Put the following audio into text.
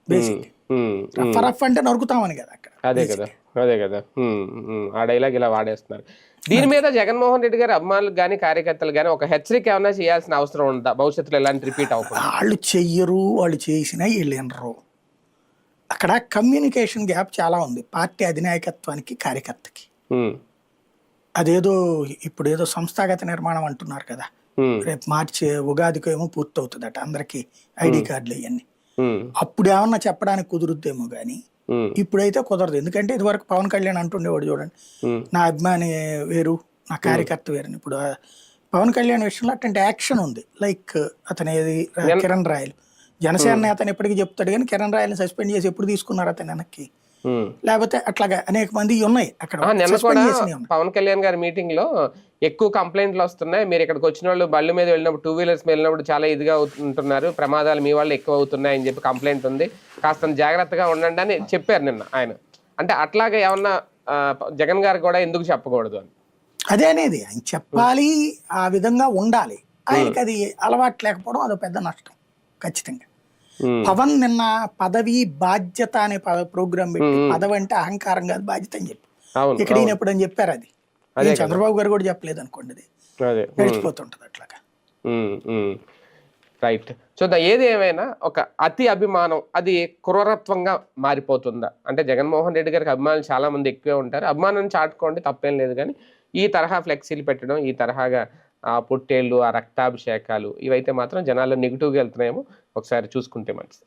Basic. Rough rough అంటే నరుకుతామని కదా అక్కడ. అదే కదా, అదే కదా. ఆ డైలాగ్ ఇలా వాడేస్తున్నారు. దీని మీద జగన్మోహన్ రెడ్డి గారి అభిమానులకు కానీ కార్యకర్తలు కానీ ఒక హెచ్చరిక ఏమైనా చేయాల్సిన అవసరం ఉందా, భవిష్యత్తులో ఎలాంటి రిపీట్ అవ్వకుండా? వాళ్ళు చెయ్యరు, వాళ్ళు చేసినా వీళ్ళు వినరు. అక్కడ కమ్యూనికేషన్ గ్యాప్ చాలా ఉంది పార్టీ అధినాయకత్వానికి కార్యకర్తకి. అదేదో ఇప్పుడు ఏదో సంస్థాగత నిర్మాణం అంటున్నారు కదా, రేపు మార్చి ఉగాదికి ఏమో పూర్తవుతుందట అందరికి ఐడి కార్డులు ఇవన్నీ. అప్పుడు ఏమన్నా చెప్పడానికి కుదురుద్దేమో కానీ ఇప్పుడైతే కుదరదు. ఎందుకంటే ఇదివరకు పవన్ కళ్యాణ్ అంటుండేవాడు చూడండి, నా అభిమాని వేరు నా కార్యకర్త వేరు. ఇప్పుడు పవన్ కళ్యాణ్ విషయంలో అట్లాంటి యాక్షన్ ఉంది. లైక్ అతను ఏది కిరణ్ రాయలు జనసేన అతను ఎప్పటికీ చెప్తాడు కానీ కిరణ్ రాయల్ని సస్పెండ్ చేసి ఎప్పుడు తీసుకున్నారు అతను వెనక్కి, లేకపోతే అట్లాగా అనేక మంది ఉన్నాయి అక్కడ. నిన్న కూడా పవన్ కళ్యాణ్ గారి మీటింగ్ లో ఎక్కువ కంప్లైంట్లు వస్తున్నాయి, మీరు ఇక్కడికి వచ్చిన వాళ్ళు బళ్ళు మీద వెళ్ళినప్పుడు, 2 వీలర్స్ మీద వెళ్ళినప్పుడు చాలా ఇదిగా ఉంటున్నారు, ప్రమాదాలు మీ వాళ్ళు ఎక్కువ అవుతున్నాయి అని చెప్పి కంప్లైంట్ ఉంది, కాస్త జాగ్రత్తగా ఉండండి అని చెప్పారు నిన్న ఆయన. అంటే అట్లాగే ఏమన్నా జగన్ గారు కూడా ఎందుకు చెప్పకూడదు అని? అదే అనేది ఆయన చెప్పాలి, ఆ విధంగా ఉండాలి. ఆయనకి అది అలవాటు లేకపోవడం అదో పెద్ద నష్టం ఖచ్చితంగా. పవన్ నిన్న పదవి బాధ్యత అనే ప్రోగ్రాం పెట్టి, పదవి అంటే అహంకారం కాదు బాధ్యత అని చెప్పి ఇక్కడ ఈయన ఎప్పుడు అని చెప్పారు. అది చంద్రబాబు గారు కూడా చెప్పలేదు అనుకోండి, అది గడిచిపోతుంటది అట్లాగా. రైట్. సో ఏది ఏమైనా ఒక అతి అభిమానం అది క్రూరత్వంగా మారిపోతుందా అంటే? జగన్మోహన్ రెడ్డి గారికి అభిమానులు చాలా మంది ఎక్కువే ఉంటారు, అభిమానం చాటుకోండి తప్పేం లేదు, కానీ ఈ తరహా ఫ్లెక్సీలు పెట్టడం, ఈ తరహాగా ఆ పుట్టేళ్ళు, ఆ రక్తాభిషేకాలు ఇవైతే మాత్రం జనాల్లో నెగిటివ్గా వెళ్తున్నాయేమో, ఒకసారి చూసుకుంటే మంచిది.